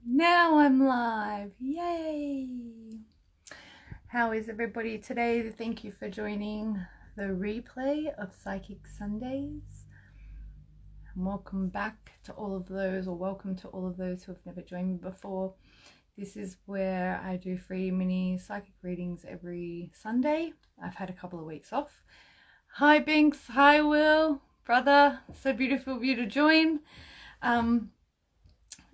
Now I'm live. Yay! How is everybody today? Thank you for joining the replay of Psychic Sundays. And welcome back to all of those, or welcome to all of those who have never joined me before. This is where I do free mini psychic readings every Sunday. I've had a couple of weeks off. Hi Binks, hi Will, brother. So beautiful of you to join.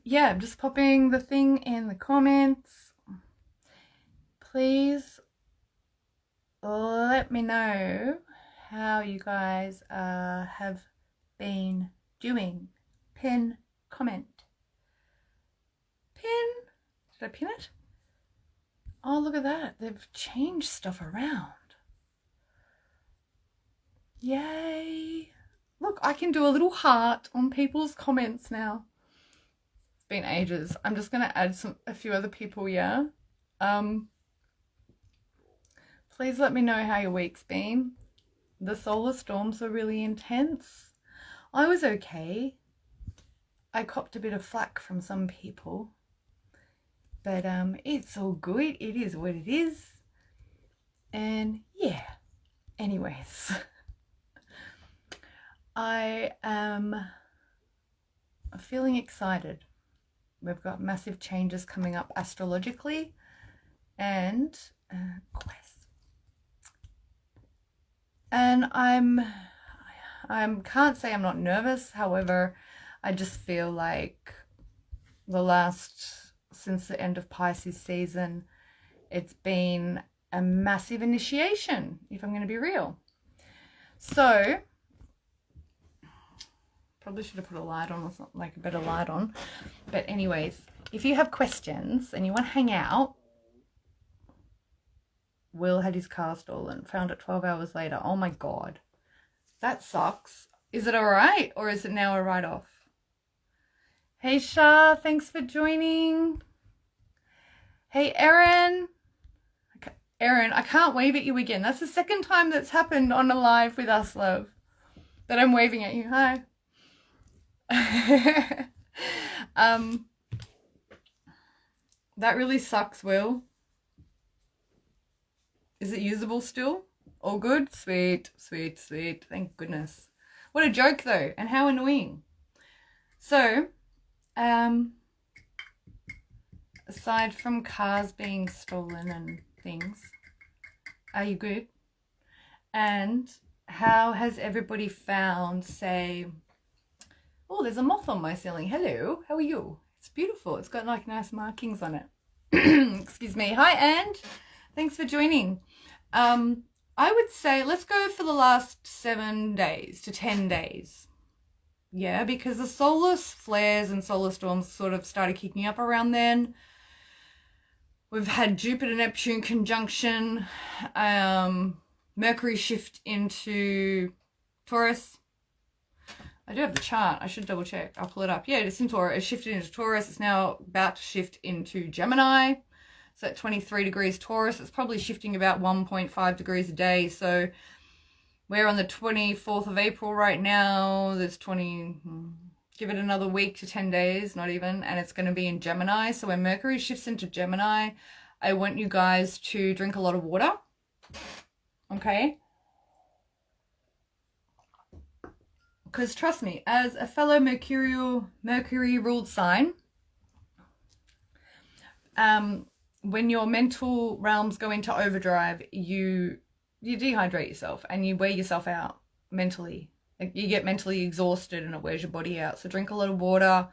Yeah, I'm just popping the thing in the comments. Please let me know how you guys have been doing. Pin, comment. Pin? Did I pin it? Oh, look at that. They've changed stuff around. Yay. Look, I can do a little heart on people's comments now. Been ages. I'm just going to add a few other people, yeah? Please let me know how your week's been. The solar storms were really intense. I was okay. I copped a bit of flack from some people. But it's all good. It is what it is. And yeah. Anyways. I am feeling excited. We've got massive changes coming up astrologically and quest. And I can't say I'm not nervous. However, I just feel like since the end of Pisces season, it's been a massive initiation, if I'm going to be real. So probably should have put a light on or something, like a better light on. But anyways, if you have questions and you want to hang out, Will had his car stolen, found it 12 hours later. Oh my God, that sucks. Is it all right, or is it now a write-off? Hey Shah, thanks for joining. Hey Erin. Erin, I can't wave at you again. That's the second time that's happened on a live with us, love, that I'm waving at you. Hi. That really sucks, Will. Is it usable still? All good? Sweet, sweet, sweet. Thank goodness. What a joke though, and how annoying. So, aside from cars being stolen and things, are you good? And how has everybody found, say, oh, there's a moth on my ceiling. Hello, how are you? It's beautiful. It's got like nice markings on it. Excuse me. Hi, and thanks for joining. I would say let's go for the last 7 days to 10 days. Yeah, because the solar flares and solar storms sort of started kicking up around then. We've had Jupiter-Neptune conjunction, Mercury shift into Taurus. I do have the chart. I should double check. I'll pull it up. Yeah, it's in Taurus. It shifted into Taurus. It's now about to shift into Gemini. So at 23 degrees Taurus, it's probably shifting about 1.5 degrees a day. So we're on the 24th of April right now. There's give it another week to 10 days, not even. And it's going to be in Gemini. So when Mercury shifts into Gemini, I want you guys to drink a lot of water. Okay? Because trust me, as a fellow Mercury ruled sign, when your mental realms go into overdrive, you dehydrate yourself and you wear yourself out mentally. Like you get mentally exhausted and it wears your body out. So drink a lot of water,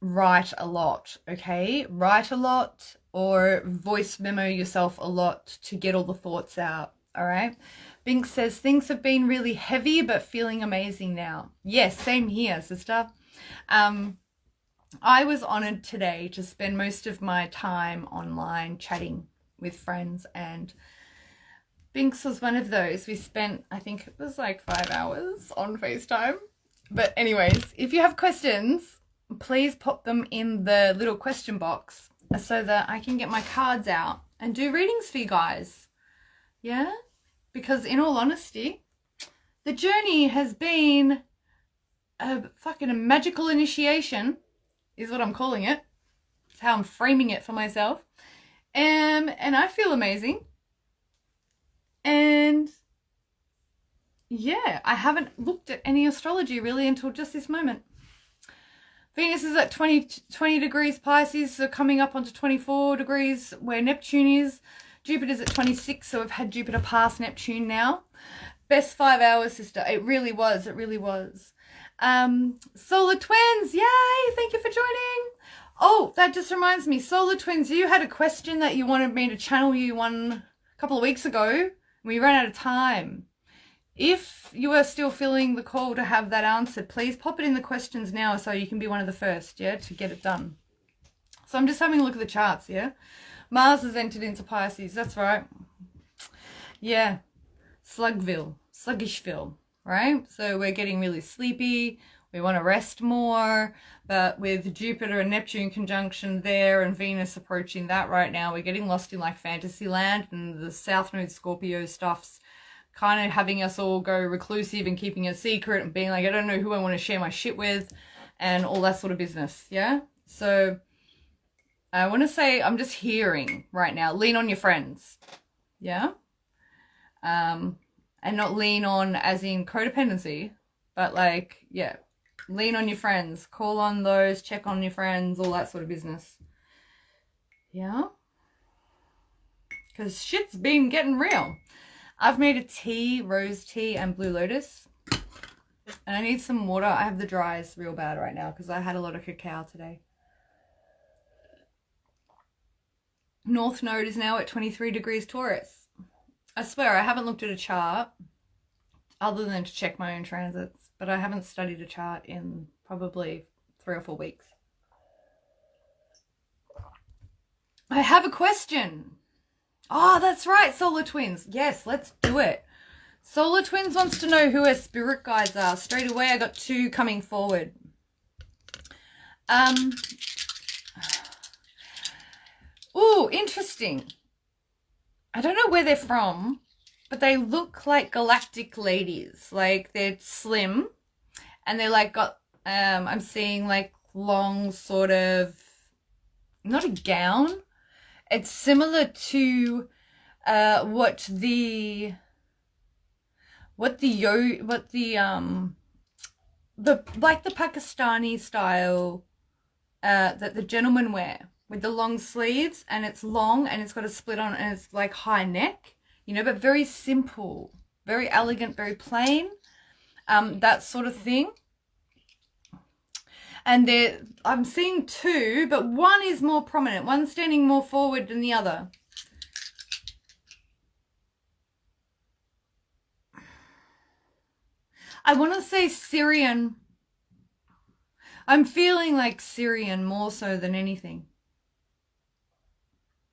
write a lot, okay? Write a lot or voice memo yourself a lot to get all the thoughts out, all right? Bink says, things have been really heavy, but feeling amazing now. Yes, same here, sister. I was honored today to spend most of my time online chatting with friends, and Binks was one of those. We spent, I think it was like 5 hours on FaceTime. But anyways, if you have questions, please pop them in the little question box so that I can get my cards out and do readings for you guys. Yeah? Because in all honesty, the journey has been a fucking magical initiation is what I'm calling it. It's how I'm framing it for myself. And I feel amazing. And yeah, I haven't looked at any astrology really until just this moment. Venus is at 20 degrees Pisces, so coming up onto 24 degrees where Neptune is. Jupiter's at 26, so we've had Jupiter pass Neptune now. Best 5 hours, sister. It really was. It really was. Solar twins, yay! Thank you for joining. Oh, that just reminds me. Solar twins, you had a question that you wanted me to channel you a couple of weeks ago. We ran out of time. If you are still feeling the call to have that answered, please pop it in the questions now so you can be one of the first, yeah, to get it done. So I'm just having a look at the charts, yeah? Mars has entered into Pisces, that's right. Yeah, sluggishville, right? So we're getting really sleepy, we want to rest more, but with Jupiter and Neptune conjunction there and Venus approaching that right now, we're getting lost in like fantasy land, and the South Node Scorpio stuff's kind of having us all go reclusive and keeping a secret and being like, I don't know who I want to share my shit with and all that sort of business, yeah? So I want to say, I'm just hearing right now, lean on your friends, yeah? And not lean on as in codependency, but like, yeah, lean on your friends, call on those, check on your friends, all that sort of business, yeah? Because shit's been getting real. I've made a tea, rose tea and blue lotus. And I need some water. I have the dries real bad right now because I had a lot of cacao today. North Node is now at 23 degrees Taurus. I swear I haven't looked at a chart other than to check my own transits. But I haven't studied a chart in probably 3 or 4 weeks. I have a question. Oh, that's right, Solar Twins. Yes, let's do it. Solar Twins wants to know who her spirit guides are. Straight away, I got 2 coming forward. Ooh, interesting. I don't know where they're from, but they look like galactic ladies. Like, they're slim, and they like got, I'm seeing like long sort of, not a gown. It's similar to what the Pakistani style that the gentlemen wear with the long sleeves, and it's long and it's got a split on and it's like high neck, you know, but very simple, very elegant, very plain, that sort of thing. And I'm seeing 2, but one is more prominent. One's standing more forward than the other. I want to say Syrian. I'm feeling like Syrian more so than anything.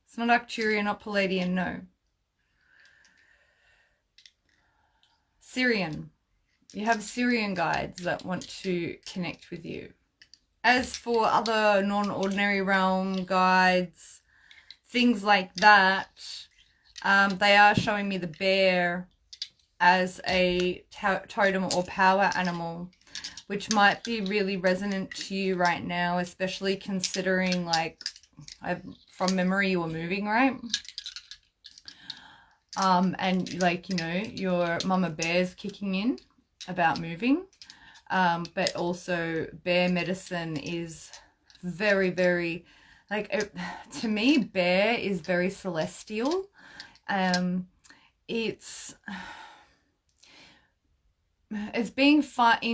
It's not Arcturian, not Palladian, no. Syrian. You have Syrian guides that want to connect with you. As for other non-ordinary realm guides, things like that, they are showing me the bear as a totem or power animal, which might be really resonant to you right now, especially considering, like, from memory you were moving, right? And, like, you know, your mama bear's kicking in about moving. But also bear medicine is very, very, like, to me, bear is very celestial. It's being finally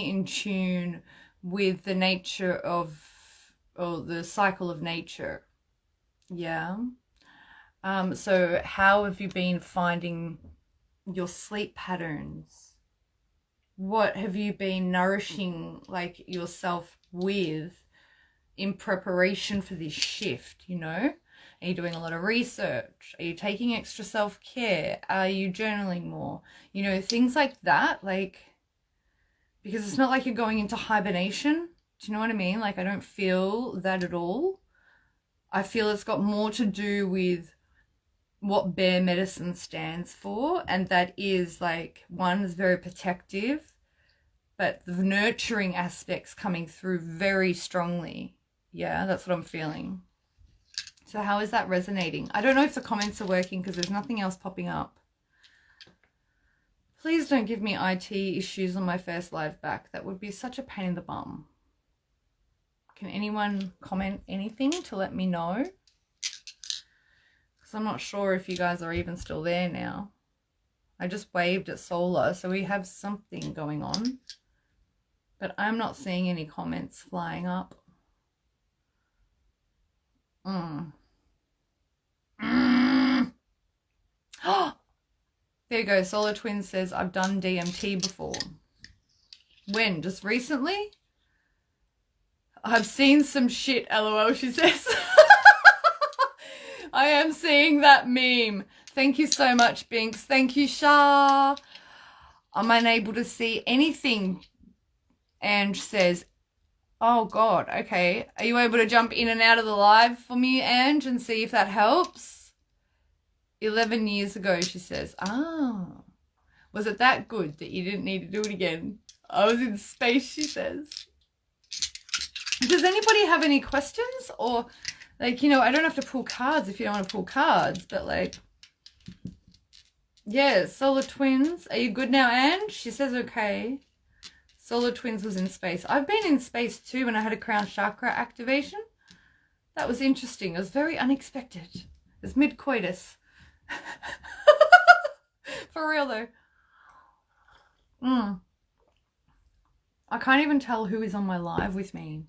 in tune with the nature of, or the cycle of nature. Yeah. So how have you been finding your sleep patterns? What have you been nourishing, like, yourself with in preparation for this shift, you know? Are you doing a lot of research? Are you taking extra self-care? Are you journaling more? You know, things like that, like, because it's not like you're going into hibernation. Do you know what I mean? Like, I don't feel that at all. I feel it's got more to do with what bear medicine stands for, and that is, like, one is very protective, but the nurturing aspects coming through very strongly. Yeah, that's what I'm feeling. So how is that resonating? I don't know if the comments are working because there's nothing else popping up. Please don't give me IT issues on my first live back. That would be such a pain in the bum. Can anyone comment anything to let me know? Because I'm not sure if you guys are even still there now. I just waved at Solar, so we have something going on. But I'm not seeing any comments flying up. There you go. Solar Twin says, I've done DMT before. When? Just recently? I've seen some shit, LOL, she says. I am seeing that meme. Thank you so much, Binks. Thank you, Shah. I'm unable to see anything. Ange says, oh, God, okay. Are you able to jump in and out of the live for me, Ange, and see if that helps? 11 years ago, she says. Ah. Was it that good that you didn't need to do it again? I was in space, she says. Does anybody have any questions? Or, like, you know, I don't have to pull cards if you don't want to pull cards, but, like, yeah, Solar Twins. Are you good now, Ange? She says okay. Solar Twins was in space. I've been in space too when I had a crown chakra activation. That was interesting. It was very unexpected. It was mid-coitus. For real, though. I can't even tell who is on my live with me.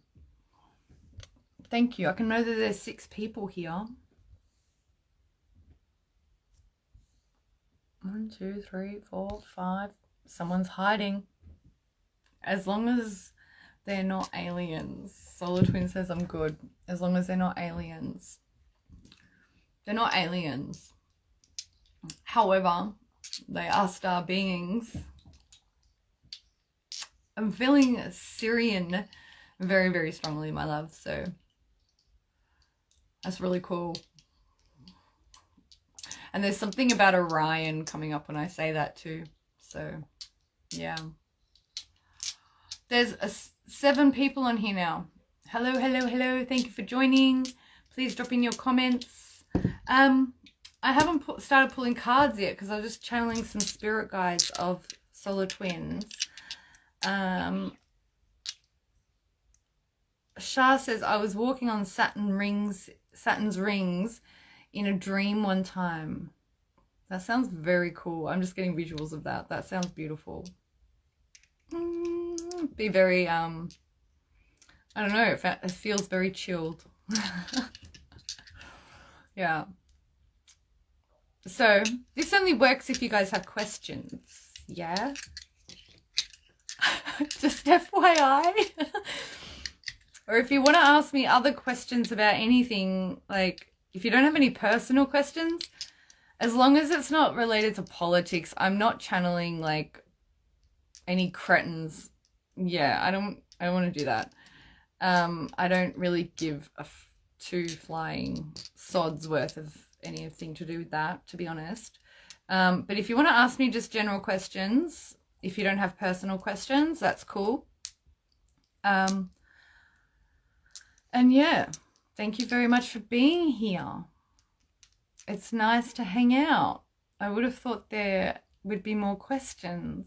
Thank you. I can know that there's 6 people here. 1, 2, 3, 4, 5. Someone's hiding. As long as they're not aliens. Solar Twin says I'm good. As long as they're not aliens. They're not aliens. However, they are star beings. I'm feeling Syrian very, very strongly, my love. So that's really cool. And there's something about Orion coming up when I say that too. So, yeah. There's 7 people on here now. Hello, hello, hello. Thank you for joining. Please drop in your comments. I haven't started pulling cards yet because I was just channeling some spirit guides of Solar Twins. Shah says, I was walking on Saturn's rings in a dream one time. That sounds very cool. I'm just getting visuals of that. That sounds beautiful. Be very, I don't know, it feels very chilled. Yeah. So, this only works if you guys have questions. Yeah? Just FYI. Or if you want to ask me other questions about anything, like, if you don't have any personal questions, as long as it's not related to politics, I'm not channeling, like, any cretins. Yeah, I don't want to do that. I don't really give a 2 flying sods worth of anything to do with that, to be honest. But if you want to ask me just general questions, if you don't have personal questions, that's cool. And yeah, thank you very much for being here. It's nice to hang out. I would have thought there would be more questions.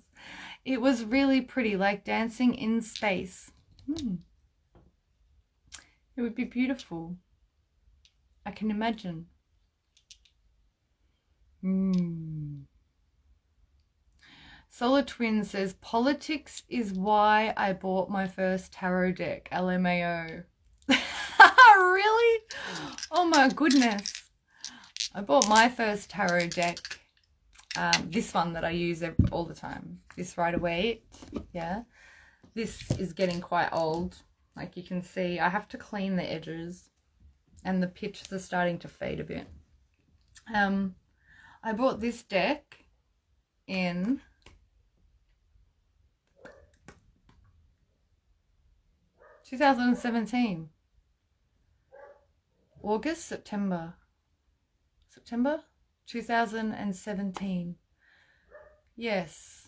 It was really pretty, like dancing in space. It would be beautiful. I can imagine. Solar Twin says, politics is why I bought my first tarot deck. LMAO. Really? Oh my goodness. I bought my first tarot deck. This one that I use all the time. This Rider Waite. Yeah. This is getting quite old. Like you can see, I have to clean the edges. And the pictures are starting to fade a bit. I bought this deck in 2017. September 2017. Yes.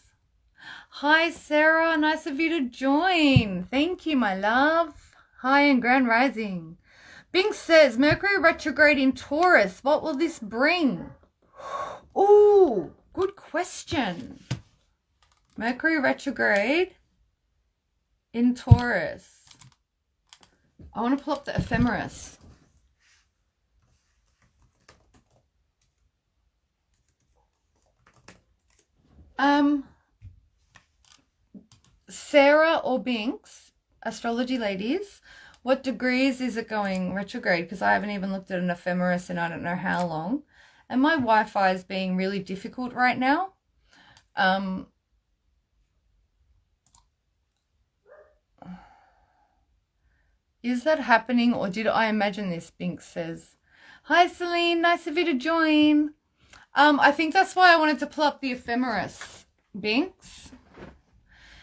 Hi, Sarah. Nice of you to join. Thank you, my love. Hi, and Grand Rising. Bing says, Mercury retrograde in Taurus. What will this bring? Ooh, good question. Mercury retrograde in Taurus. I want to pull up the ephemeris. Sarah or Binks, astrology ladies, what degrees is it going retrograde? Because I haven't even looked at an ephemeris in I don't know how long. And my Wi-Fi is being really difficult right now. Is that happening, or did I imagine this? Binks says. Hi, Celine. Nice of you to join. I think that's why I wanted to pull up the ephemeris, Binks.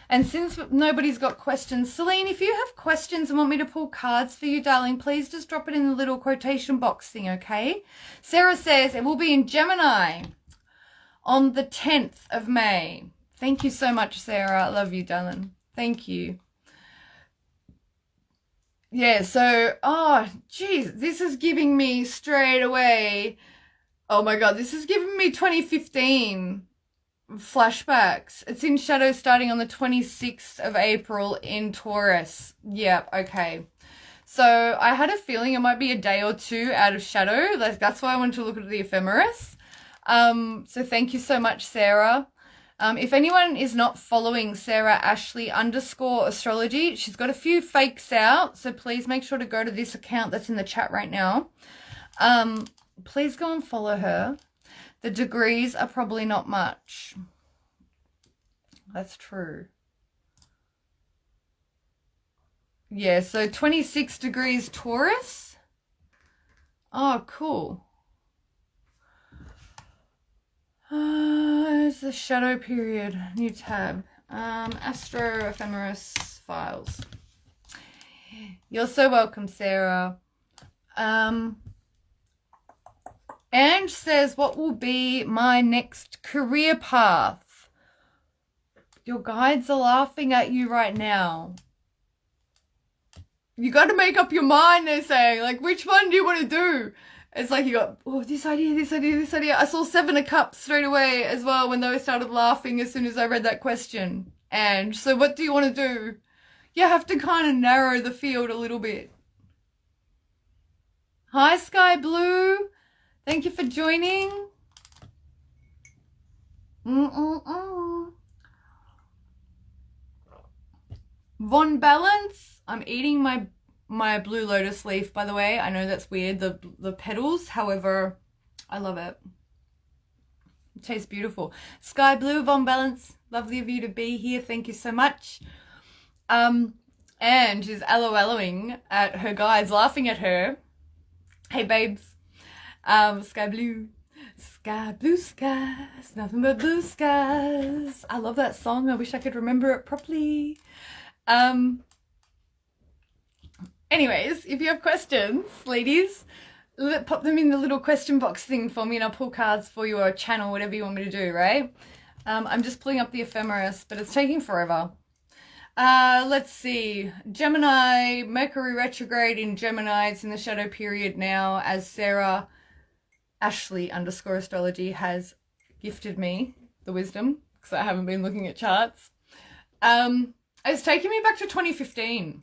And since nobody's got questions, Celine, if you have questions and want me to pull cards for you, darling, please just drop it in the little quotation box thing, okay? Sarah says it will be in Gemini on the 10th of May. Thank you so much, Sarah. I love you, darling. Thank you. Yeah, so, oh, geez, this is giving me straight away. Oh my God, this is giving me 2015 flashbacks. It's in shadow starting on the 26th of April in Taurus. Yep, okay. So I had a feeling it might be a day or two out of shadow. That's why I wanted to look at the ephemeris. So thank you so much, Sarah. If anyone is not following Sarah Ashley _astrology, she's got a few fakes out. So please make sure to go to this account that's in the chat right now. Please go and follow her. The degrees are probably not much. That's true. Yeah, so 26 degrees Taurus. Oh, cool. It's the shadow period. New tab. Astro ephemeris files. You're so welcome, Sarah. Ange says, what will be my next career path? Your guides are laughing at you right now. You got to make up your mind, they're saying. Like, which one do you want to do? It's like you got, oh, this idea, this idea, this idea. I saw 7 of Cups straight away as well when they started laughing as soon as I read that question. And so what do you want to do? You have to kind of narrow the field a little bit. Hi, Sky Blue. Thank you for joining. Von Balance. I'm eating my blue lotus leaf, by the way. I know that's weird, the petals. However, I love it. It tastes beautiful. Sky Blue, Von Balance. Lovely of you to be here. Thank you so much. And she's LOLing at her guides, laughing at her. Hey, babes. Sky blue skies, nothing but blue skies. I love that song. I wish I could remember it properly. Anyways, if you have questions, ladies, pop them in the little question box thing for me and I'll pull cards for you or channel, whatever you want me to do, right? I'm just pulling up the ephemeris, but it's taking forever. Let's see. Gemini, Mercury retrograde in Gemini. It's in the shadow period now, as Sarah Ashley _astrology has gifted me the wisdom, because I haven't been looking at charts. It's taking me back to 2015.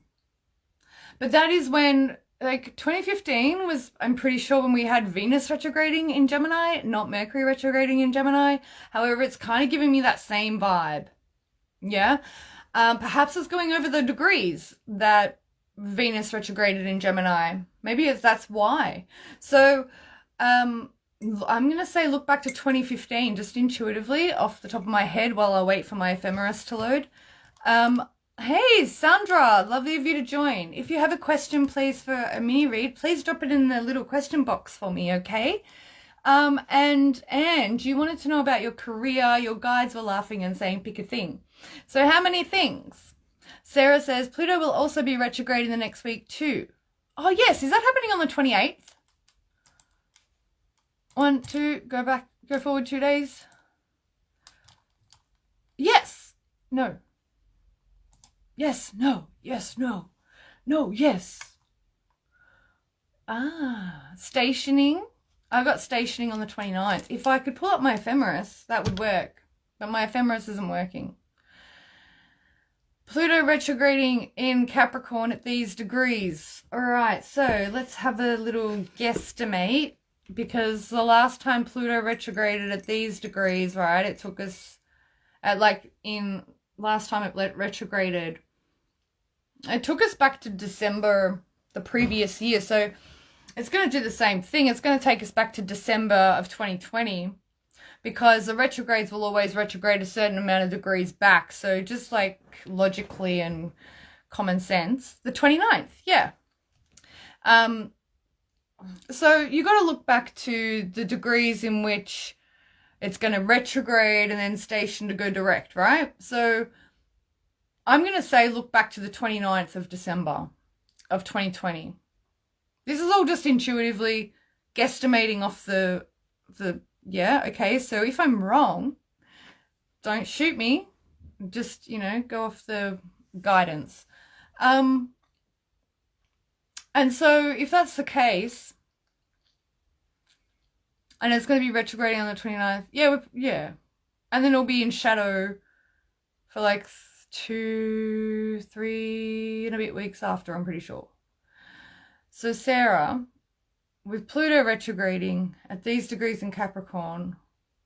But that is when, like, 2015 was, I'm pretty sure, when we had Venus retrograding in Gemini, not Mercury retrograding in Gemini. However, it's kind of giving me that same vibe. Yeah? Perhaps it's going over the degrees that Venus retrograded in Gemini. Maybe that's why. So, I'm going to say look back to 2015, just intuitively, off the top of my head, while I wait for my ephemeris to load. Hey, Sandra, lovely of you to join. If you have a question, please, for a mini read, please drop it in the little question box for me, okay? And you wanted to know about your career. Your guides were laughing and saying, pick a thing. So how many things? Sarah says, Pluto will also be retrograde in the next week too. Oh, yes. Is that happening on the 28th? 1, 2, go forward 2 days. Yes. no. Yes, no, yes, no. No, yes. Stationing. I got stationing on the 29th. If I could pull up my ephemeris, that would work. But my ephemeris isn't working. Pluto retrograding in Capricorn at these degrees. All right, so let's have a little guesstimate, because the last time Pluto retrograded at these degrees, right, it took us at last time it retrograded, it took us back to December the previous year. So it's going to do the same thing. It's going to take us back to December of 2020, because the retrogrades will always retrograde a certain amount of degrees back. So just like logically and common sense, the 29th, yeah. So you got to look back to the degrees in which it's going to retrograde and then station to go direct, right? So I'm going to say look back to the 29th of December of 2020. This is all just intuitively guesstimating off the yeah, okay, so if I'm wrong, don't shoot me. Just, go off the guidance. And so if that's the case, and it's going to be retrograding on the 29th, yeah. And then it'll be in shadow for like 2, 3 and a bit weeks after, I'm pretty sure. So Sarah, with Pluto retrograding at these degrees in Capricorn,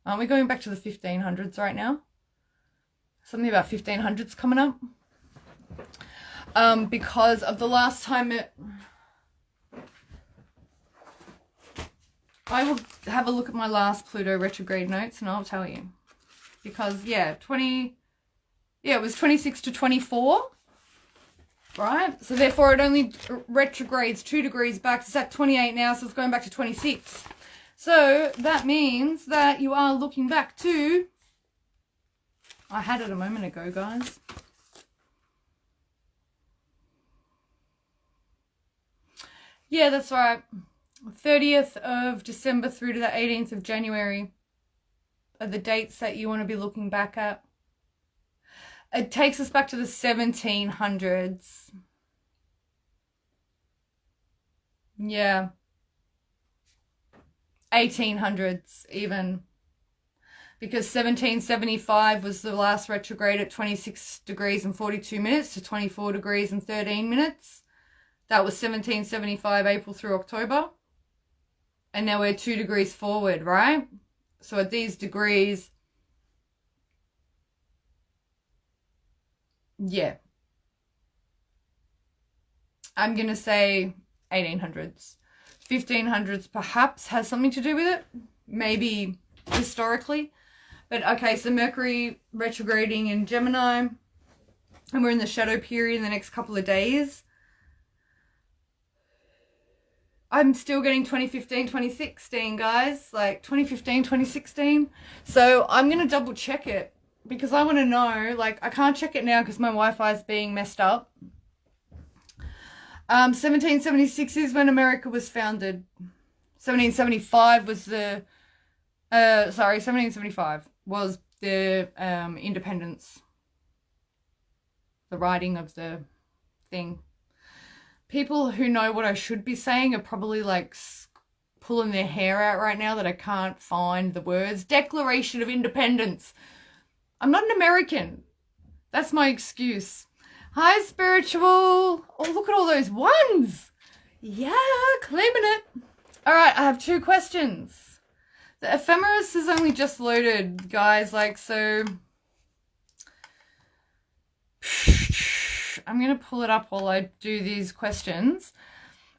aren't we going back to the 1500s right now? Something about 1500s coming up. Because of the last time I will have a look at my last Pluto retrograde notes and I'll tell you. Because, it was 26 to 24. Right? So therefore it only retrogrades 2 degrees back. It's at 28 now, so it's going back to 26. So that means that you are looking back to... I had it a moment ago, guys. Yeah, that's right. 30th of December through to the 18th of January are the dates that you want to be looking back at. It takes us back to the 1700s. Yeah. 1800s even. Because 1775 was the last retrograde at 26 degrees and 42 minutes to 24 degrees and 13 minutes. That was 1775 April through October. And now we're 2 degrees forward, right? So at these degrees... yeah. I'm going to say 1800s. 1500s perhaps has something to do with it. Maybe historically. But okay, so Mercury retrograding in Gemini. And we're in the shadow period in the next couple of days. I'm still getting 2015, 2016, guys. Like 2015, 2016. So I'm going to double check it. Because I want to know, like, I can't check it now because my Wi-Fi is being messed up. 1776 is when America was founded. 1775 was the, 1775 was the independence. The writing of the thing. People who know what I should be saying are probably, like, pulling their hair out right now that I can't find the words. Declaration of Independence. I'm not an American. That's my excuse. Hi, spiritual. Oh, look at all those ones. Yeah, claiming it. All right, I have 2 questions. The ephemeris is only just loaded, guys. Like, so... I'm going to pull it up while I do these questions.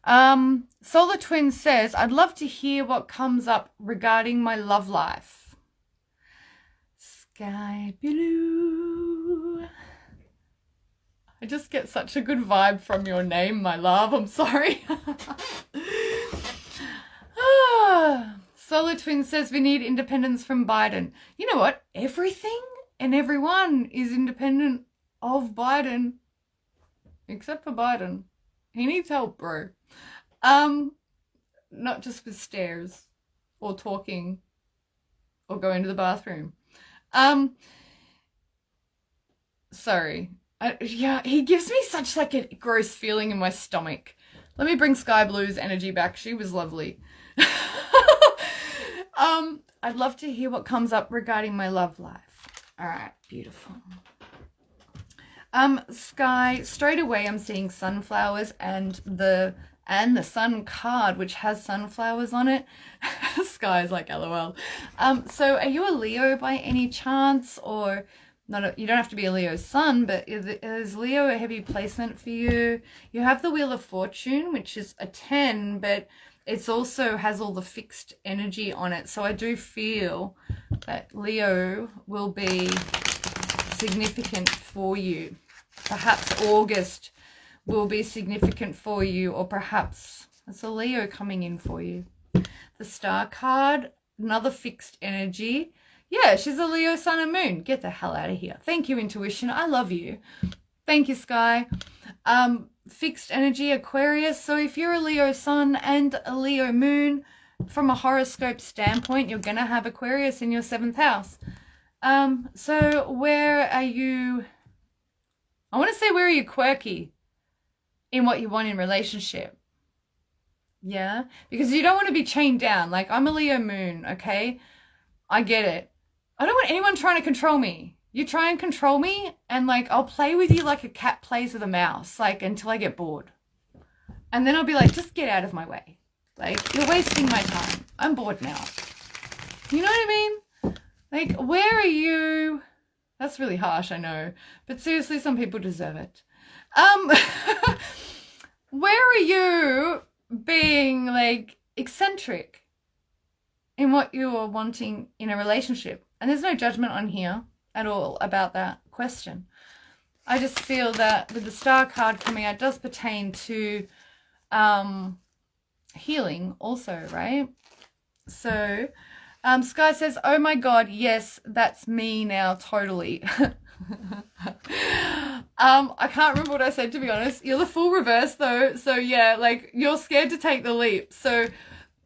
Solar Twin says, I'd love to hear what comes up regarding my love life. Sky blue. I just get such a good vibe from your name, my love. I'm sorry. Solar Twin says we need independence from Biden. You know what? Everything and everyone is independent of Biden. Except for Biden. He needs help, bro. Not just with stairs or talking or going to the bathroom. sorry. Yeah, he gives me such like a gross feeling in my stomach. Let me bring Sky Blue's energy back. She was lovely. I'd love to hear what comes up regarding my love life. All right, beautiful. Sky, straight away I'm seeing sunflowers and the sun card, which has sunflowers on it. Sky's like, LOL. So are you a Leo by any chance, or not? You don't have to be a Leo sun, but is Leo a heavy placement for you? You have the Wheel of Fortune, which is a 10, but it's also has all the fixed energy on it. So I do feel that Leo will be significant for you. Perhaps August will be significant for you, or perhaps it's a Leo coming in for you. The Star card, another fixed energy. Yeah, she's a Leo sun and moon. Get the hell out of here. Thank you, intuition. I love you. Thank you, Sky. Fixed energy, Aquarius. So if you're a Leo sun and a Leo moon, from a horoscope standpoint, you're going to have Aquarius in your 7th house. So where are you? I want to say, where are you quirky in what you want in relationship? Yeah, because you don't want to be chained down. Like, I'm a Leo moon, okay? I get it. I don't want anyone trying to control me. You try and control me, and like, I'll play with you like a cat plays with a mouse, like, until I get bored. And then I'll be like, just get out of my way. Like, you're wasting my time. I'm bored now. You know what I mean? Like, where are you? That's really harsh, I know. But seriously, some people deserve it. Where are you being, like, eccentric in what you are wanting in a relationship? And there's no judgment on here at all about that question. I just feel that with the Star card coming out, it does pertain to healing also, right? So Sky says, oh my God, yes, that's me now, totally. I can't remember what I said, to be honest. You're the full reverse though, so yeah, like, you're scared to take the leap. So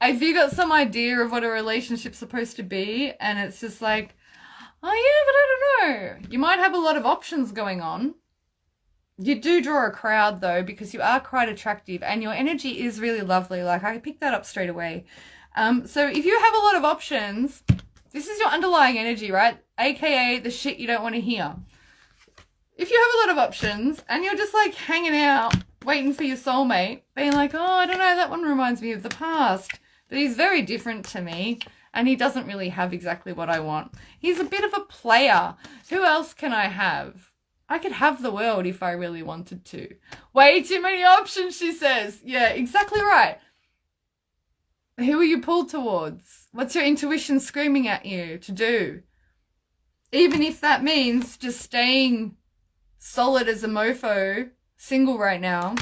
if you got some idea of what a relationship's supposed to be, and it's just like, oh yeah, but I don't know. You might have a lot of options going on. You do draw a crowd though, because you are quite attractive and your energy is really lovely. Like, I picked that up straight away. So if you have a lot of options, this is your underlying energy, right? AKA the shit you don't want to hear. If you have a lot of options and you're just like hanging out, waiting for your soulmate, being like, oh, I don't know, that one reminds me of the past, but he's very different to me and he doesn't really have exactly what I want. He's a bit of a player. Who else can I have? I could have the world if I really wanted to. Way too many options, she says. Yeah, exactly right. Who are you pulled towards? What's your intuition screaming at you to do? Even if that means just staying solid as a mofo, single right now,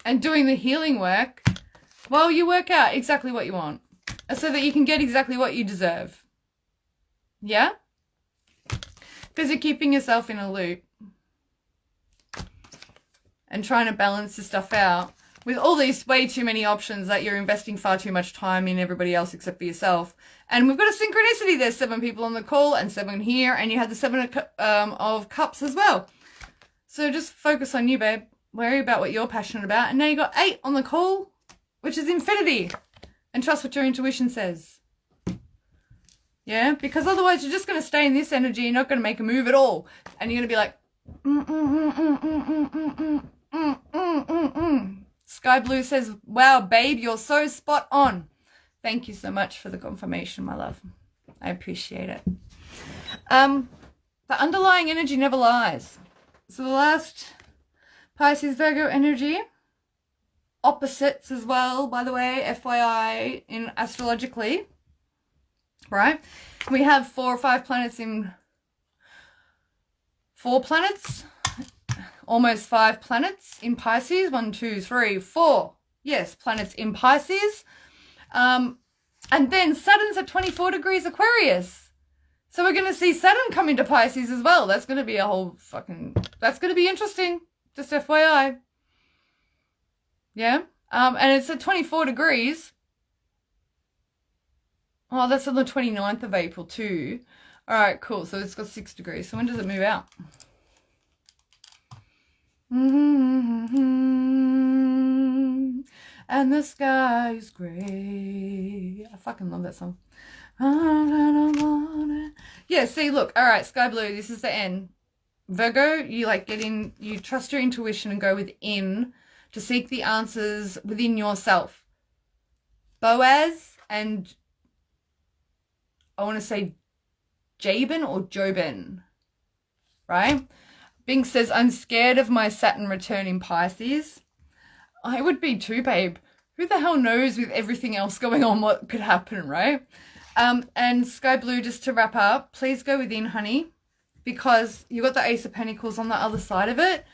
and doing the healing work while you work out exactly what you want, so that you can get exactly what you deserve. Yeah? Because you're keeping yourself in a loop and trying to balance this stuff out with all these way too many options that you're investing far too much time in everybody else except for yourself. And we've got a synchronicity. There's 7 people on the call and 7 here, and you had the 7 of cups as well. So just focus on you, babe. Worry about what you're passionate about. And now you got 8 on the call, which is infinity. And trust what your intuition says. Yeah? Because otherwise you're just going to stay in this energy. You're not going to make a move at all. And you're going to be like, Sky Blue says, wow, babe, you're so spot on. Thank you so much for the confirmation, my love. I appreciate it. The underlying energy never lies. So the last Pisces Virgo energy, opposites as well, by the way, FYI, in astrologically, right? We have 4 or 5 planets in 4 planets, almost 5 planets in Pisces. 1, 2, 3, 4. Yes, planets in Pisces. And then Saturn's at 24 degrees Aquarius. So we're going to see Saturn come into Pisces as well. That's going to be a whole fucking... That's going to be interesting. Just FYI. Yeah? And it's at 24 degrees. Oh, that's on the 29th of April too. All right, cool. So it's got 6 degrees. So when does it move out? And the sky is gray. I fucking love that song. Yeah, see, look, all right, sky blue, this is the end. Virgo, you like get in, you trust your intuition and go within to seek the answers within yourself. Boaz and I want to say Jabin or Jobin, right? Bing says, I'm scared of my Saturn return in Pisces. I would be too, babe. Who the hell knows with everything else going on what could happen, right? And Sky Blue, just to wrap up, please go within, honey, because you got the Ace of Pentacles on the other side of it.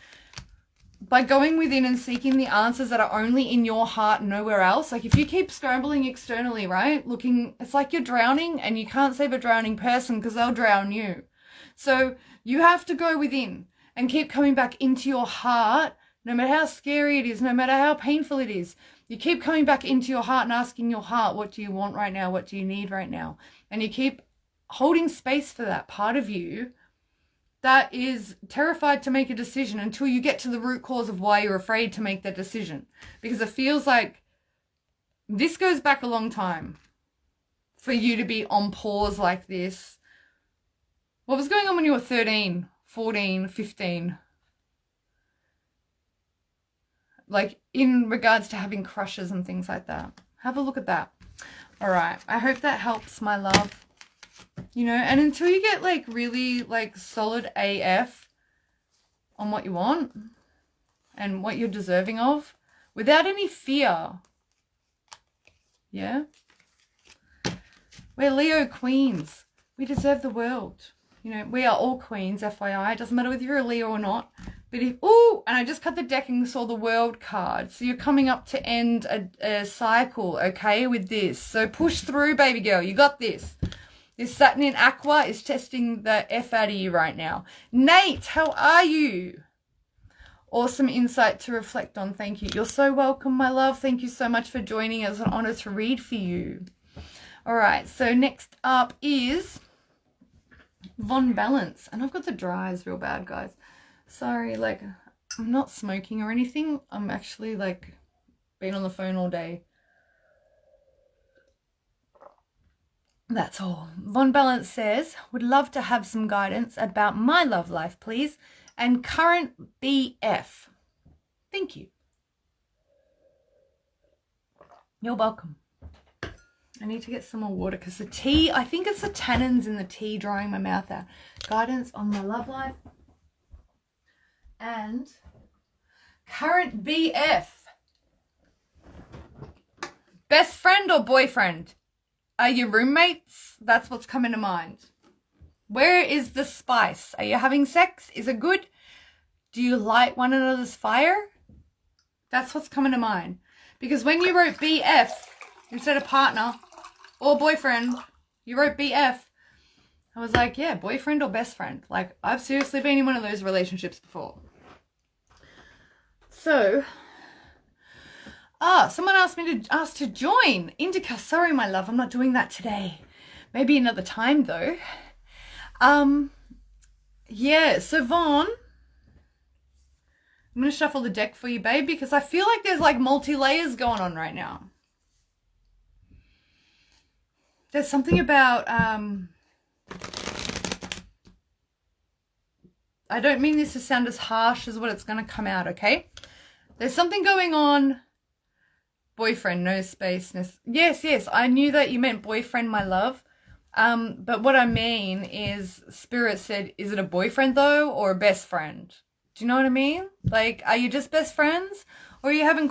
By going within and seeking the answers that are only in your heart, nowhere else. Like if you keep scrambling externally, right? Looking, it's like you're drowning and you can't save a drowning person because they'll drown you. So you have to go within and keep coming back into your heart, no matter how scary it is, no matter how painful it is. You keep coming back into your heart and asking your heart, what do you want right now? What do you need right now? And you keep holding space for that part of you that is terrified to make a decision until you get to the root cause of why you're afraid to make that decision. Because it feels like this goes back a long time for you to be on pause like this. What was going on when you were 13, 14, 15? Like in regards to having crushes and things like that. Have a look at that. All right. I hope that helps, my love. You know, and until you get like really like solid AF on what you want and what you're deserving of without any fear. Yeah. We're Leo queens. We deserve the world. You know, we are all queens, FYI. It doesn't matter whether you're a Leo or not. But if, ooh, and I just cut the deck and saw the world card. So you're coming up to end a cycle, okay, with this. So push through, baby girl. You got this. This Saturn in Aqua is testing the F out of you right now. Nate, how are you? Awesome insight to reflect on. Thank you. You're so welcome, my love. Thank you so much for joining. It was an honor to read for you. All right, so next up is Von Balance. And I've got the dries real bad, guys. Sorry, like, I'm not smoking or anything. I'm actually, like, been on the phone all day. That's all. Von Balance says, would love to have some guidance about my love life, please, and current BF. Thank you. You're welcome. I need to get some more water because the tea, I think it's the tannins in the tea drying my mouth out. Guidance on my love life and current BF. Best friend or boyfriend? Are you roommates? That's what's coming to mind. Where is the spice? Are you having sex? Is it good? Do you light one another's fire? That's what's coming to mind. Because when you wrote BF instead of partner or boyfriend, you wrote BF. I was like, yeah, boyfriend or best friend. Like, I've seriously been in one of those relationships before. So, someone asked me to join. Indica, sorry, my love, I'm not doing that today. Maybe another time, though. Yeah, so Vaughn, I'm going to shuffle the deck for you, babe, because I feel like there's like multi-layers going on right now. There's something about, I don't mean this to sound as harsh as what it's going to come out, okay? There's something going on. Boyfriend, no space. Yes, I knew that you meant boyfriend, my love. But what I mean is, Spirit said, is it a boyfriend though, or a best friend? Do you know what I mean? Like, are you just best friends? Or are you having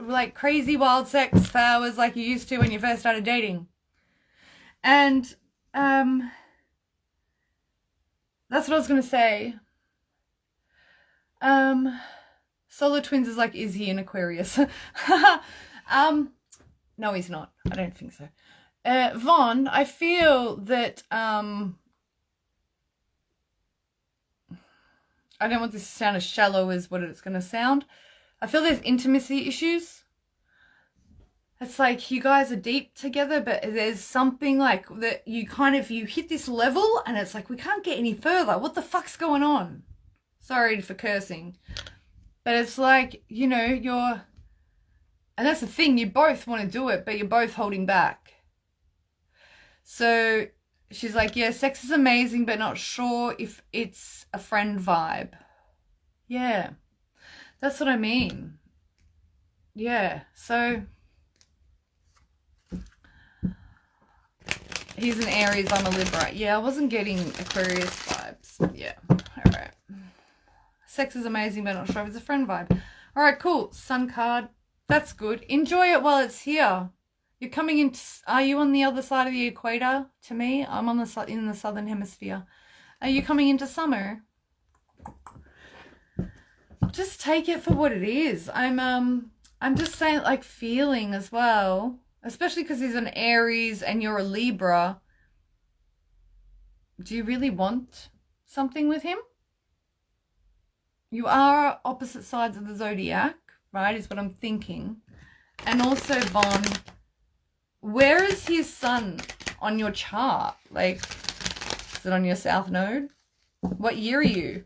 like crazy wild sex for hours like you used to when you first started dating? And, that's what I was going to say. Solar twins is like, is he an Aquarius? No, he's not. I don't think so. Vaughn, I feel that, I don't want this to sound as shallow as what it's going to sound. I feel there's intimacy issues. It's like you guys are deep together, but there's something like that you hit this level and it's like, we can't get any further. What the fuck's going on? Sorry for cursing. But it's like, you know, and that's the thing, you both want to do it, but you're both holding back. So she's like, yeah, sex is amazing, but not sure if it's a friend vibe. Yeah, that's what I mean. Yeah, so he's an Aries, I'm a Libra. Yeah, I wasn't getting Aquarius vibes. Yeah, all right. Sex is amazing, but not sure if it's a friend vibe. All right, cool. Sun card. That's good. Enjoy it while it's here. You're coming in. Are you on the other side of the equator to me? I'm on in the southern hemisphere. Are you coming into summer? Just take it for what it is. I'm just saying, like, feeling as well, especially because he's an Aries and you're a Libra. Do you really want something with him? You are opposite sides of the zodiac, right, is what I'm thinking. And also, Von, where is his sun on your chart? Like, is it on your south node? What year are you?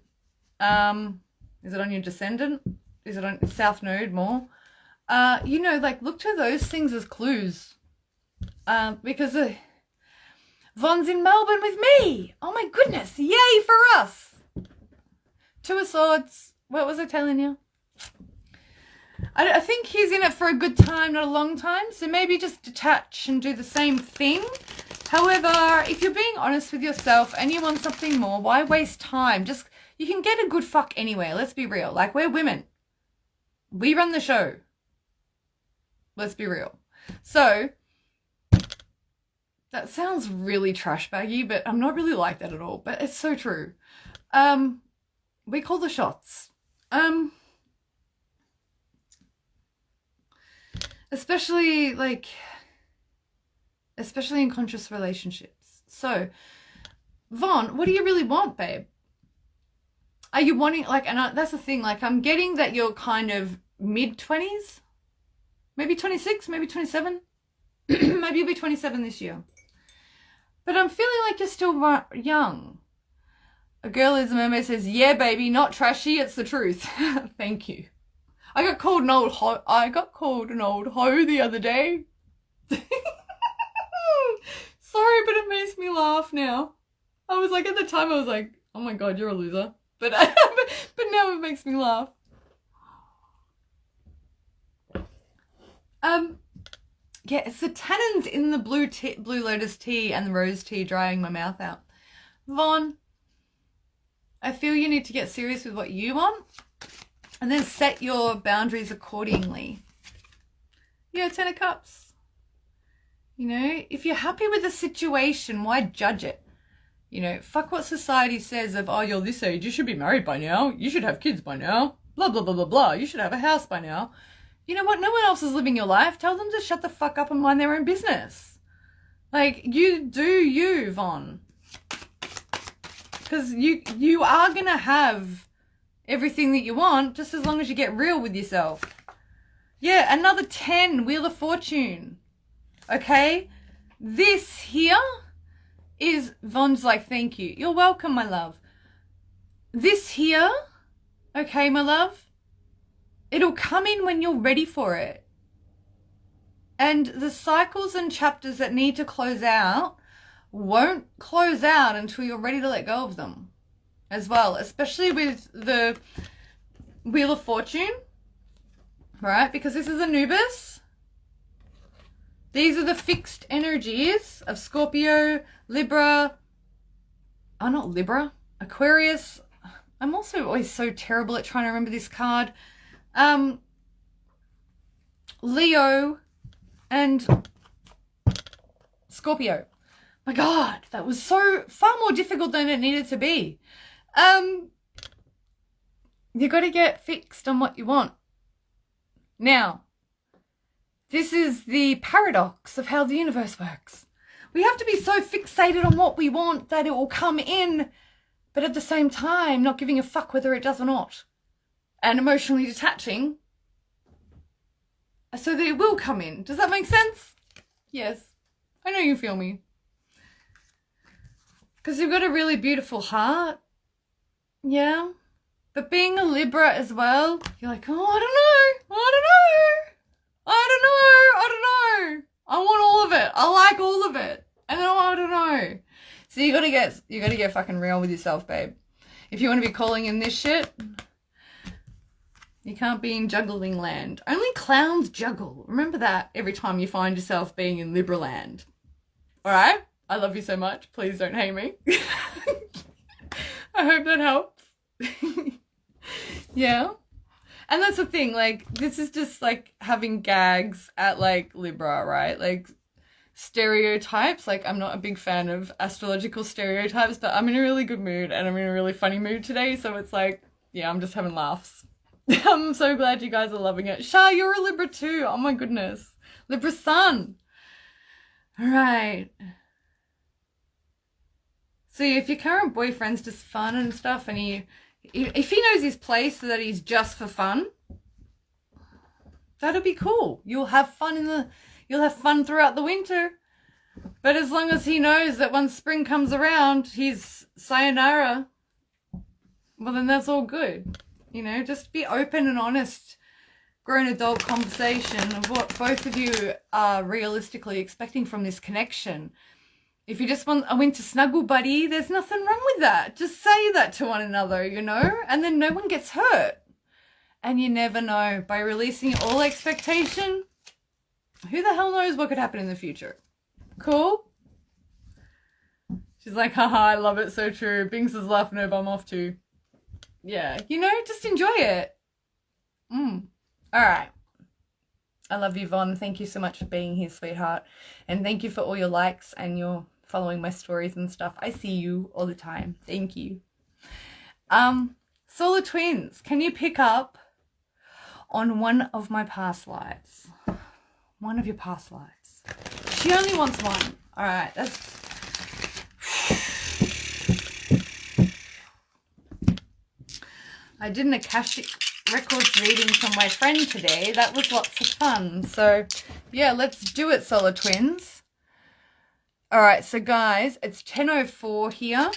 Is it on your descendant? Is it on south node more? You know, like, look to those things as clues. Because Von's in Melbourne with me. Oh my goodness, yay for us. Two of Swords. What was I telling you? I think he's in it for a good time, not a long time. So maybe just detach and do the same thing. However, if you're being honest with yourself and you want something more, why waste time? Just, you can get a good fuck anywhere. Let's be real. Like, we're women. We run the show. Let's be real. So, that sounds really trash baggy, but I'm not really like that at all. But it's so true. We call the shots. Especially in conscious relationships. So, Von, what do you really want, babe? Are you wanting, like, and that's the thing, like, I'm getting that you're kind of mid-20s, maybe 26, maybe 27, maybe you'll be 27 this year. But I'm feeling like you're still young. A girl is a mermaid says, yeah, baby, not trashy, it's the truth. Thank you. I got called an old hoe the other day. Sorry, but it makes me laugh now. I was like, at the time, I was like, oh my God, you're a loser. But but now it makes me laugh. Yeah, it's the tannins in the blue lotus tea and the rose tea drying my mouth out. Von, I feel you need to get serious with what you want and then set your boundaries accordingly. Yeah, 10 of Cups. You know, if you're happy with the situation, why judge it? You know, fuck what society says of, oh, you're this age, you should be married by now, you should have kids by now, blah, blah, blah, blah, blah, you should have a house by now. You know what? No one else is living your life. Tell them to shut the fuck up and mind their own business. Like, you do you, Von. Because you are going to have everything that you want just as long as you get real with yourself. Yeah, another 10, Wheel of Fortune. Okay? This here is, Von's like, thank you. You're welcome, my love. This here, okay, my love, it'll come in when you're ready for it. And the cycles and chapters that need to close out won't close out until you're ready to let go of them as well, especially with the Wheel of Fortune, right? Because this is Anubis. These are the fixed energies of Scorpio, Libra, not Libra, Aquarius. I'm also always so terrible at trying to remember this card. Leo and Scorpio. My God, that was so far more difficult than it needed to be. You got to get fixed on what you want. Now, this is the paradox of how the universe works. We have to be so fixated on what we want that it will come in, but at the same time, not giving a fuck whether it does or not. And emotionally detaching so that it will come in. Does that make sense? Yes. I know you feel me. Because you've got a really beautiful heart. Yeah. But being a Libra as well, you're like, oh, I don't know. I want all of it. I like all of it. And then I don't know. So you gotta get fucking real with yourself, babe. If you want to be calling in this shit, you can't be in juggling land. Only clowns juggle. Remember that every time you find yourself being in Libra land. All right? I love you so much. Please don't hate me. I hope that helps. Yeah. And that's the thing, like, this is just like having gags at like Libra, right? Like stereotypes. Like, I'm not a big fan of astrological stereotypes, but I'm in a really good mood and I'm in a really funny mood today. So it's like, yeah, I'm just having laughs. I'm so glad you guys are loving it. Shah, you're a Libra too. Oh my goodness. Libra sun. All right. So if your current boyfriend's just fun and stuff, and if he knows his place so that he's just for fun, that'll be cool. You'll have fun throughout the winter. But as long as he knows that once spring comes around, he's sayonara, well then that's all good. You know, just be open and honest, grown adult conversation of what both of you are realistically expecting from this connection. If you just want a winter snuggle buddy, there's nothing wrong with that. Just say that to one another, you know, and then no one gets hurt. And you never know. By releasing all expectation, who the hell knows what could happen in the future? Cool? She's like, haha, I love it, so true. Binks is laughing over, I'm off too. Yeah, you know, just enjoy it. All right. I love you, Von. Thank you so much for being here, sweetheart. And thank you for all your likes and your following my stories and stuff. I see you all the time. Thank you. Solar twins, can you pick up on one of my past lives? One of your past lives. She only wants one. All right, that's... I did an Akashic Records reading from my friend today. That was lots of fun. So, yeah, let's do it, Solar Twins. All right, so guys, it's 10:04 here.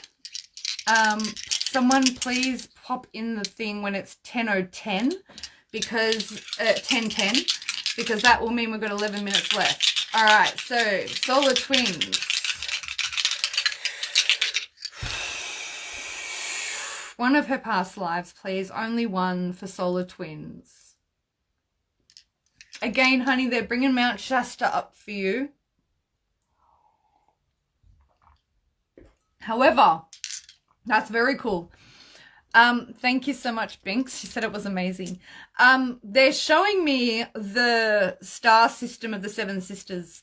Someone please pop in the thing when it's 10:10 because 10:10 because that will mean we've got 11 minutes left. All right, so Solar Twins. One of her past lives, please. Only one for Solar Twins. Again, honey, they're bringing Mount Shasta up for you. However, that's very cool. Thank you so much, Binks. She said it was amazing. They're showing me the star system of the Seven Sisters.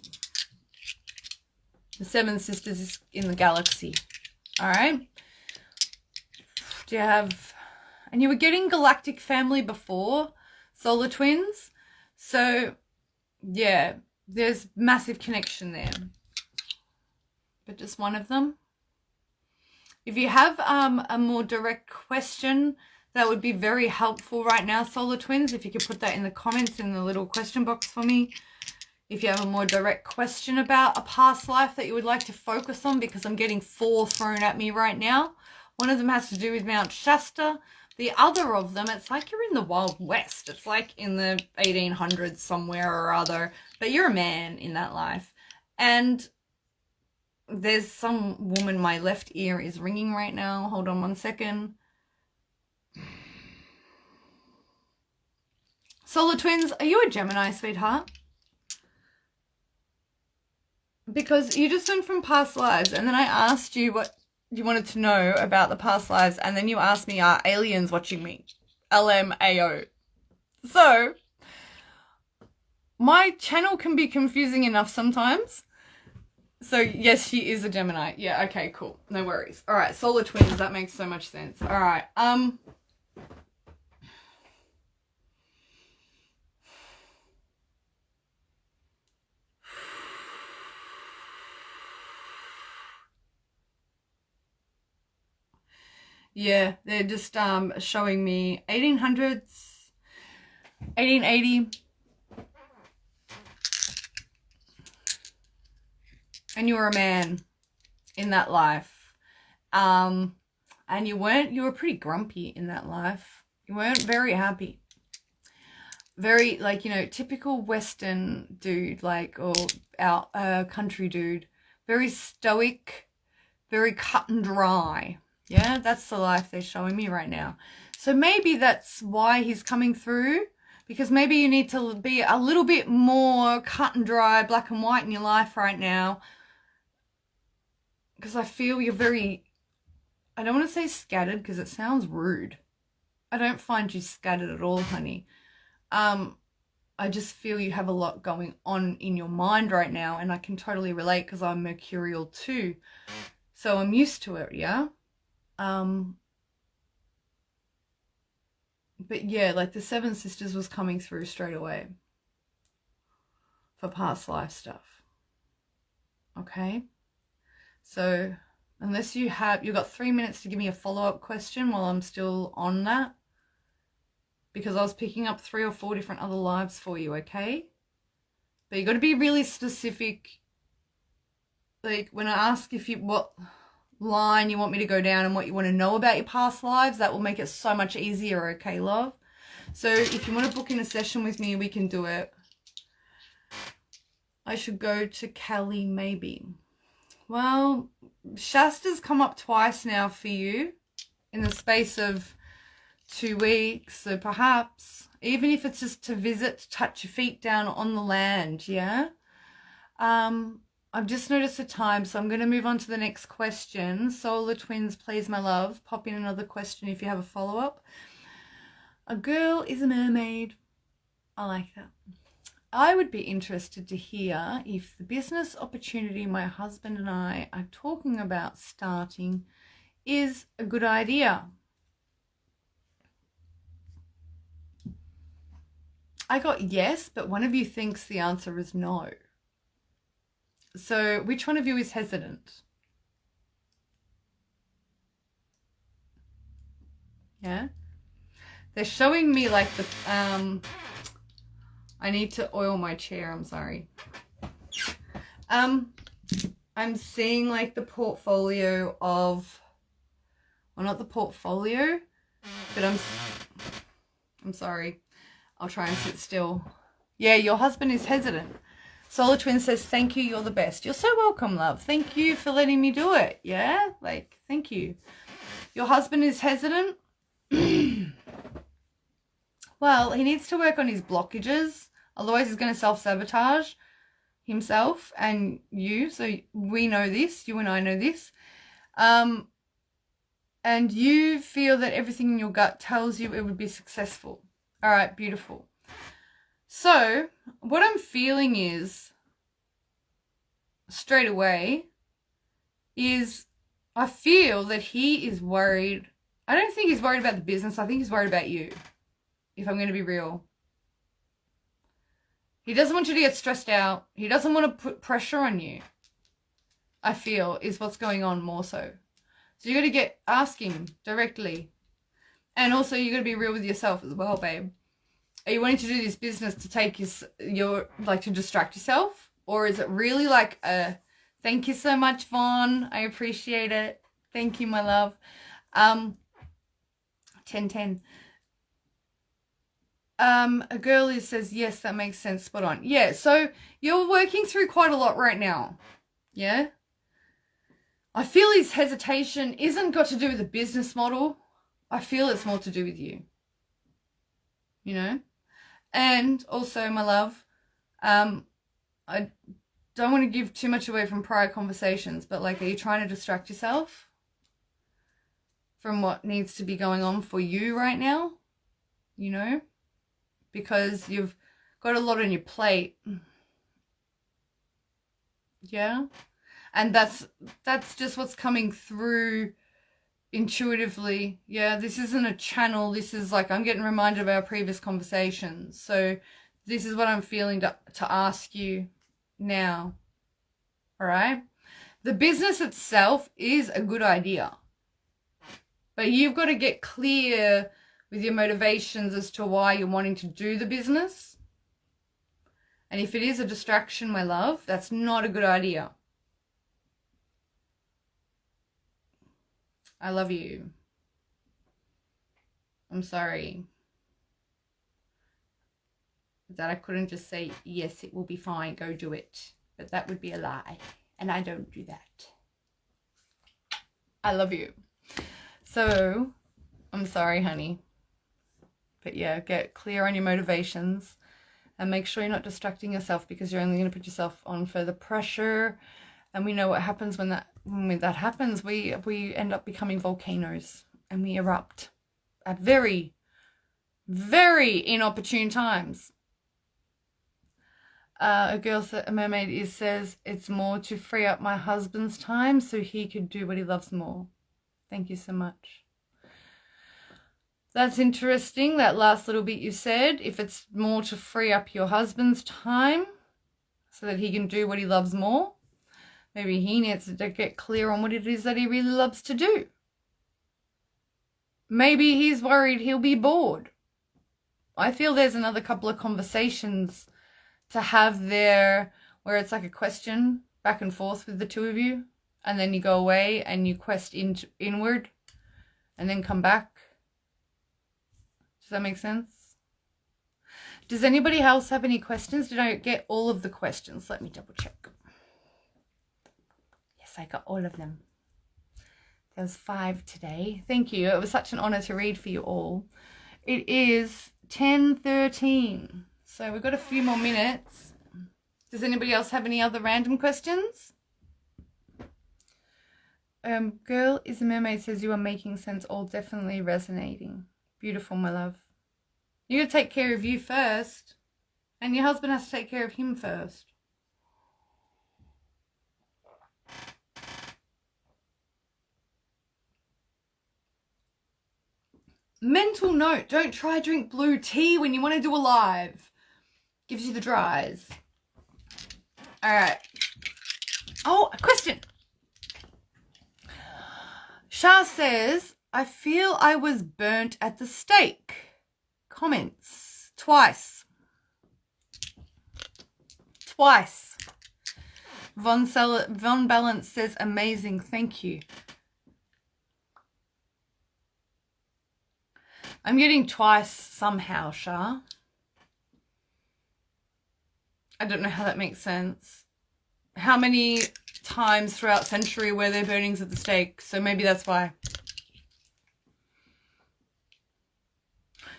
The Seven Sisters in the galaxy. All right. Do you have... And you were getting Galactic Family before, Solar Twins. So, yeah, there's massive connection there. But just one of them. If you have a more direct question, that would be very helpful right now, Solar Twins. If you could put that in the comments in the little question box for me. If you have a more direct question about a past life that you would like to focus on, because I'm getting 4 thrown at me right now. One of them has to do with Mount Shasta. The other of them, it's like you're in the Wild West. It's like in the 1800s somewhere or other. But you're a man in that life. And there's some woman, my left ear is ringing right now. Hold on one second. Solar Twins, are you a Gemini, sweetheart? Because you just went from past lives and then I asked you what you wanted to know about the past lives, and then you asked me, are aliens watching me? LMAO. So, my channel can be confusing enough sometimes. So, yes, she is a Gemini. Yeah, okay, cool. No worries. All right, Solar Twins, that makes so much sense. All right, yeah, they're just showing me 1800s, 1880, and you were a man in that life. And you were pretty grumpy in that life. You weren't very happy. Very, like, you know, typical Western dude, like, or our country dude. Very stoic, very cut and dry. Yeah, that's the life they're showing me right now. So maybe that's why he's coming through, because maybe you need to be a little bit more cut and dry, black and white in your life right now. Because I feel you're very, I don't want to say scattered because it sounds rude. I don't find you scattered at all, honey. I just feel you have a lot going on in your mind right now, and I can totally relate because I'm mercurial too. So I'm used to it, yeah? But yeah, like the Seven Sisters was coming through straight away for past life stuff. Okay? So unless you've got 3 minutes to give me a follow-up question while I'm still on that, because I was picking up 3 or 4 different other lives for you, okay? But you got to be really specific. Like when I ask what line you want me to go down and what you want to know about your past lives, that will make it so much easier, okay, love? So if you want to book in a session with me, we can do it. I should go to Cali, maybe. Well, Shasta's come up twice now for you in the space of 2 weeks. So perhaps, even if it's just to visit, touch your feet down on the land, yeah? I've just noticed the time, so I'm going to move on to the next question. Solar twins, please, my love. Pop in another question if you have a follow-up. A girl is a mermaid. I like that. I would be interested to hear if the business opportunity my husband and I are talking about starting is a good idea. I got yes, but one of you thinks the answer is no. So which one of you is hesitant? Yeah. They're showing me like the, I need to oil my chair, I'm sorry. I'm seeing like the portfolio of, well, not the portfolio, but I'm sorry. I'll try and sit still. Yeah, your husband is hesitant. Solar Twin says, thank you, you're the best. You're so welcome, love. Thank you for letting me do it. Yeah, like, thank you. Your husband is hesitant. Well, he needs to work on his blockages. Otherwise, he's going to self-sabotage himself and you. So we know this. You and I know this. And you feel that everything in your gut tells you it would be successful. All right, beautiful. So what I'm feeling is, straight away, is I feel that he is worried. I don't think he's worried about the business. I think he's worried about you, if I'm going to be real. He doesn't want you to get stressed out. He doesn't want to put pressure on you, I feel, is what's going on more so. So you got to ask him directly. And also you got to be real with yourself as well, babe. Are you wanting to do this business to take your like to distract yourself? Or is it really like a, thank you so much, Vaughn. I appreciate it. Thank you, my love. 1010. A girl who says, yes, that makes sense. Spot on. Yeah, so you're working through quite a lot right now. Yeah? I feel his hesitation isn't got to do with the business model. I feel it's more to do with you. You know? And also, my love, I don't want to give too much away from prior conversations, but like, are you trying to distract yourself from what needs to be going on for you right now? You know? Because you've got a lot on your plate. Yeah? And that's just what's coming through intuitively. Yeah, this isn't a channel. This is like, I'm getting reminded of our previous conversations. So this is what I'm feeling to ask you now. All right? The business itself is a good idea. But you've got to get clear with your motivations as to why you're wanting to do the business. And if it is a distraction, my love, that's not a good idea. I love you. I'm sorry that I couldn't just say, yes, it will be fine, go do it. But that would be a lie. And I don't do that. I love you. So, I'm sorry, honey. But yeah, get clear on your motivations and make sure you're not distracting yourself, because you're only going to put yourself on further pressure. And we know what happens when that happens. We end up becoming volcanoes and we erupt at very, very inopportune times. A mermaid says, it's more to free up my husband's time so he could do what he loves more. Thank you so much. That's interesting, that last little bit you said. If it's more to free up your husband's time so that he can do what he loves more, maybe he needs to get clear on what it is that he really loves to do. Maybe he's worried he'll be bored. I feel there's another couple of conversations to have there where it's like a question back and forth with the two of you, and then you go away and you quest inward and then come back. Does that make sense? Does anybody else have any questions? Did I get all of the questions? Let me double check. Yes, I got all of them. There was 5 today. Thank you. It was such an honor to read for you all. It is 10:13. So we've got a few more minutes. Does anybody else have any other random questions? Girl is a mermaid says, you are making sense, all definitely resonating. Beautiful, my love. You gotta take care of you first. And your husband has to take care of him first. Mental note, don't try drink blue tea when you want to do a live. Gives you the dries. Alright. Oh, a question. Shah says, I feel I was burnt at the stake. Comments. Twice. Von Balance says, amazing, thank you. I'm getting twice somehow, Shah. I don't know how that makes sense. How many times throughout century were there burnings at the stake? So maybe that's why.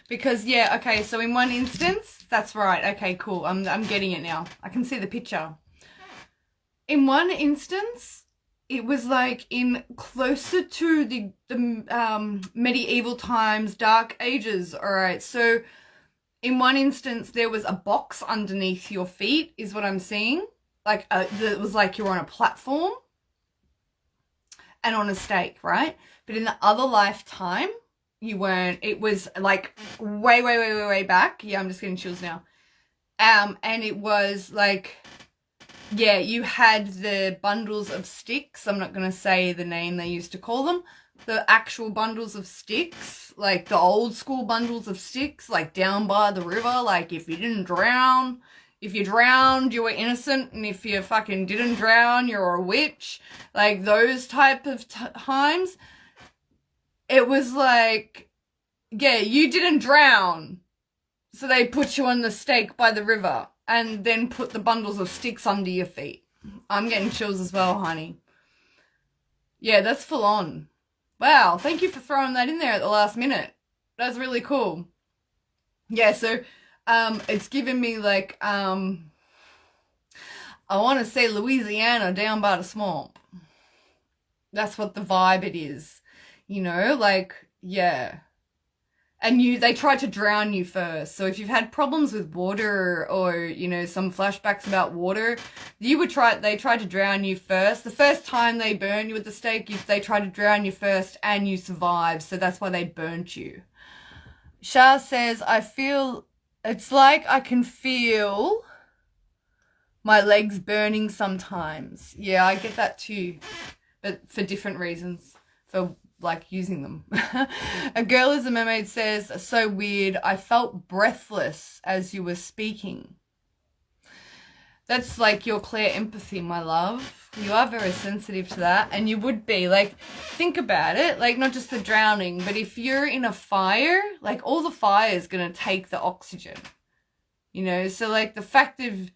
Because, yeah, okay, so in one instance, that's right. Okay, cool. I'm getting it now. I can see the picture. In one instance, it was like in closer to the medieval times, dark ages, all right? So in one instance, there was a box underneath your feet, is what I'm seeing. Like, it was like you're on a platform and on a stake, right? But in the other lifetime, you weren't. It was like way back. Yeah, I'm just getting chills now. And it was like, yeah, you had the bundles of sticks. I'm not going to say the name they used to call them. The actual bundles of sticks, like the old school bundles of sticks, like down by the river. Like if you didn't drown, if you drowned, you were innocent. And if you fucking didn't drown, you're a witch. Like those type of times. It was like, yeah, you didn't drown. So they put you on the stake by the river and then put the bundles of sticks under your feet. I'm getting chills as well, honey. Yeah, that's full on. Wow, thank you for throwing that in there at the last minute. That's really cool. Yeah, so it's given me like, I want to say Louisiana down by the swamp. That's what the vibe it is. You know, like, yeah. And they try to drown you first. So if you've had problems with water or, you know, some flashbacks about water, they try to drown you first. The first time they burn you at the stake, they try to drown you first and you survive. So that's why they burnt you. Shah says, I feel, it's like I can feel my legs burning sometimes. Yeah, I get that too. But for different reasons. For like using them. A girl is a mermaid says, so weird. I felt breathless as you were speaking. That's like your clear empathy, my love. You are very sensitive to that, and you would be. Like, think about it, like not just the drowning, but if you're in a fire, like all the fire is going to take the oxygen, you know? So like the fact of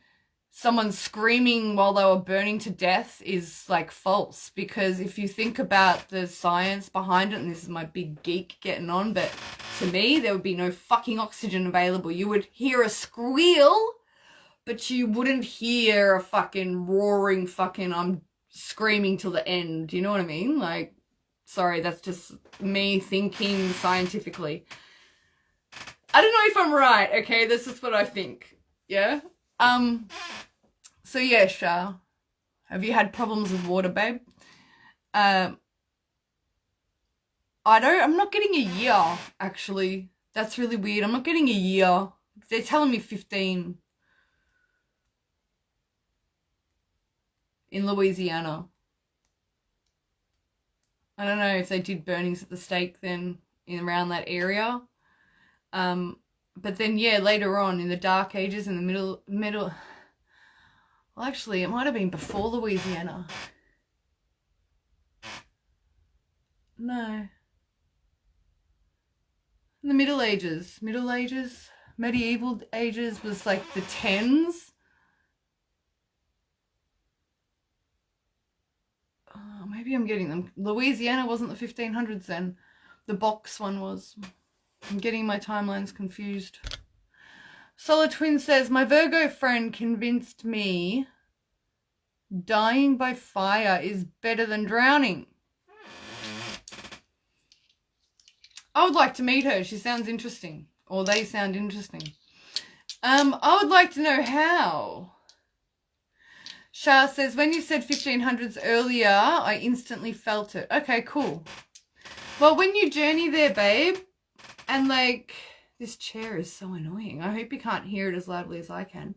someone screaming while they were burning to death is like false, because if you think about the science behind it, and this is my big geek getting on, but to me, there would be no fucking oxygen available. You would hear a squeal, but you wouldn't hear a fucking roaring fucking I'm screaming till the end. You know what I mean? Like, sorry, that's just me thinking scientifically. I don't know if I'm right, okay? That's just what I think. Yeah? So yeah, Shah. Have you had problems with water, babe? I'm not getting a year, actually. That's really weird. I'm not getting a year. They're telling me 15. In Louisiana. I don't know if they did burnings at the stake then in around that area. But then yeah, later on in the Dark Ages, in the middle. Well, actually, it might have been before Louisiana. No. In the Middle Ages, medieval ages was like the 10s. Oh, maybe I'm getting them. Louisiana wasn't the 1500s then. The box one was. I'm getting my timelines confused. Solar Twin says, my Virgo friend convinced me dying by fire is better than drowning. I would like to meet her. She sounds interesting. Or they sound interesting. I would like to know how. Shah says, when you said 1500s earlier, I instantly felt it. Okay, cool. Well, when you journey there, babe, and like, this chair is so annoying. I hope you can't hear it as loudly as I can.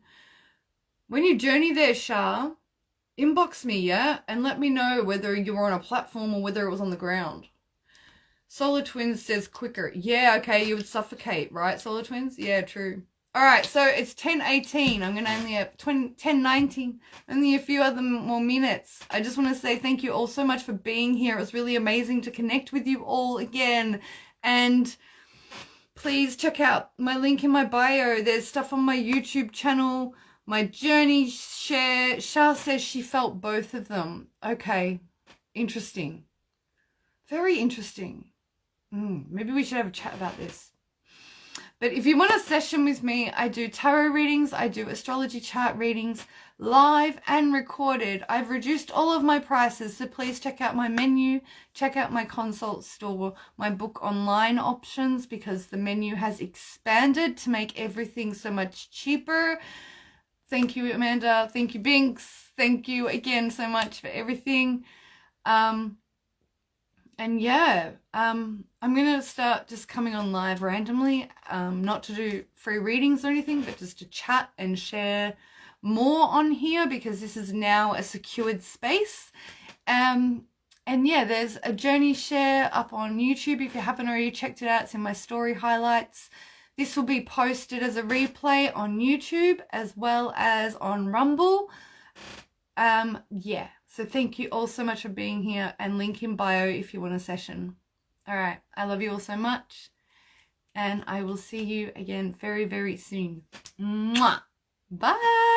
When you journey there, Shah, inbox me, yeah? And let me know whether you were on a platform or whether it was on the ground. Solar Twins says quicker. Yeah, okay, you would suffocate, right, Solar Twins? Yeah, true. All right, so it's 10:18. I'm going to only have 10:19. Only a few other more minutes. I just want to say thank you all so much for being here. It was really amazing to connect with you all again. And please check out my link in my bio. There's stuff on my YouTube channel, my journey share. Shah says she felt both of them. Okay, interesting. Very interesting. Maybe we should have a chat about this. But if you want a session with me, I do tarot readings, I do astrology chart readings, live and recorded. I've reduced all of my prices, so please check out my menu, check out my consult store, my book online options, because the menu has expanded to make everything so much cheaper. Thank you, Amanda. Thank you, Binks. Thank you again so much for everything. And yeah, I'm going to start just coming on live randomly, not to do free readings or anything, but just to chat and share more on here, because this is now a secured space. And yeah, there's a journey share up on YouTube. If you haven't already checked it out, it's in my story highlights. This will be posted as a replay on YouTube as well as on Rumble. Yeah. So thank you all so much for being here, and link in bio if you want a session. All right. I love you all so much, and I will see you again very, very soon. Mwah. Bye.